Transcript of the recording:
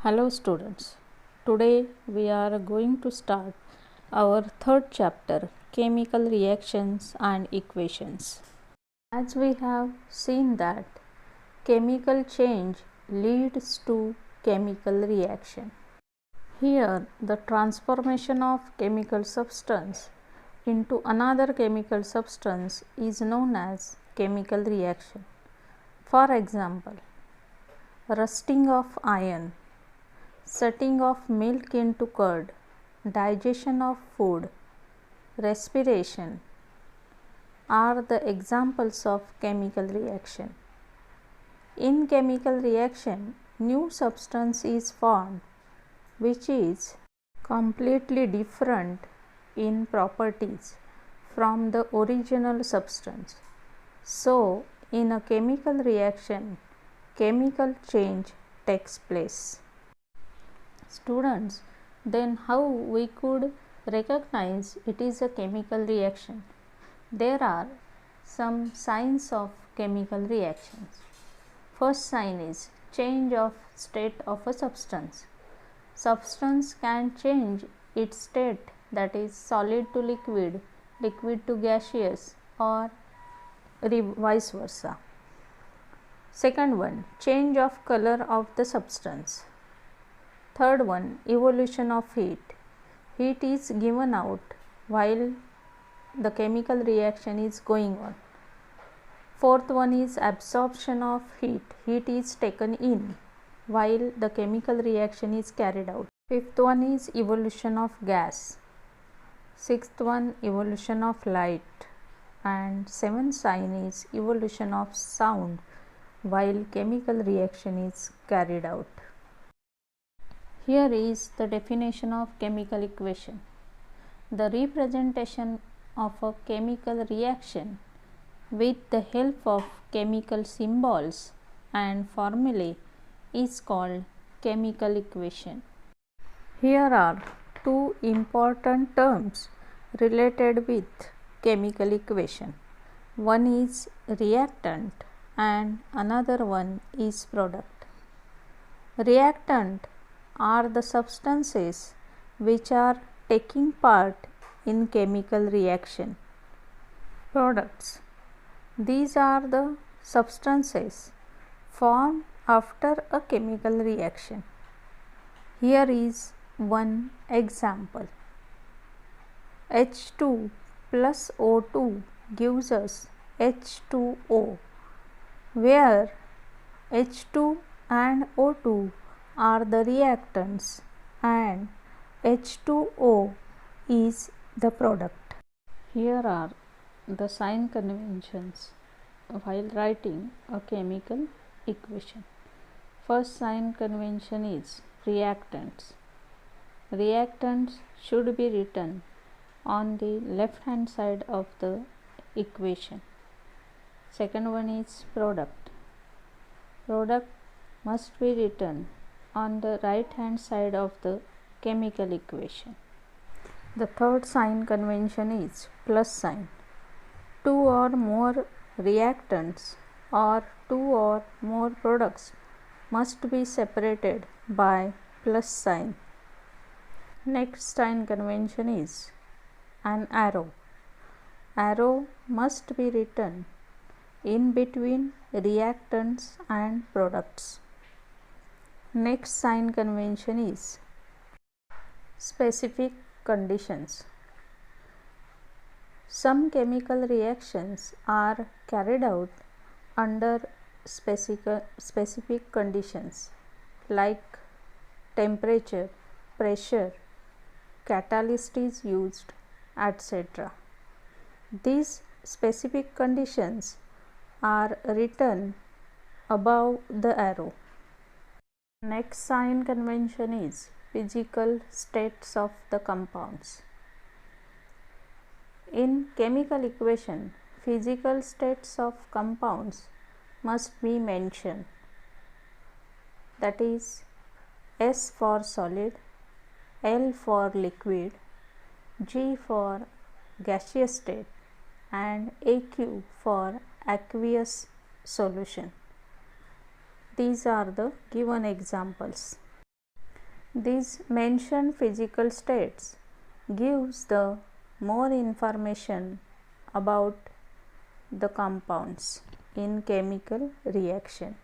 Hello students, today we are going to start our third chapter, chemical reactions and equations. As we have seen that chemical change leads to chemical reaction. Here the transformation of chemical substance into another chemical substance is known as chemical reaction. For example, rusting of iron, setting of milk into curd, digestion of food, respiration are the examples of chemical reaction. In chemical reaction, new substance is formed which is completely different in properties from the original substance. So, in a chemical reaction, chemical change takes place. Students, then how we could recognize it is a chemical reaction? There are some signs of chemical reactions. First sign is change of state of a substance. Substance can change its state, that is solid to liquid, liquid to gaseous, or vice versa. Second one, change of color of the substance. Third one, evolution of heat. Heat is given out while the chemical reaction is going on. Fourth one is absorption of heat. Heat is taken in while the chemical reaction is carried out. Fifth one is evolution of gas. Sixth one, evolution of light. And seventh sign is evolution of sound while chemical reaction is carried out. Here is the definition of chemical equation. The representation of a chemical reaction with the help of chemical symbols and formulae is called chemical equation. Here are two important terms related with chemical equation. One is reactant and another one is product. Reactant are the substances which are taking part in chemical reaction. Products, these are the substances formed after a chemical reaction. Here is one example. H2 plus O2 gives us H2O, where H2 and O2 are the reactants and H2O is the product. Here are the sign conventions while writing a chemical equation. First sign convention is reactants. Reactants should be written on the left hand side of the equation. Second one is product. Product must be written on the right hand side of the chemical equation. The third sign convention is plus sign. Two or more reactants or two or more products must be separated by plus sign. Next sign convention is an arrow. Arrow must be written in between reactants and products. Next sign convention is specific conditions. Some chemical reactions are carried out under specific conditions like temperature, pressure, catalyst is used, etc. These specific conditions are written above the arrow. Next sign convention is physical states of the compounds. In chemical equation, physical states of compounds must be mentioned. That is S for solid, L for liquid, G for gaseous state and AQ for aqueous solution. These are the given examples. These mentioned physical states gives the more information about the compounds in chemical reaction.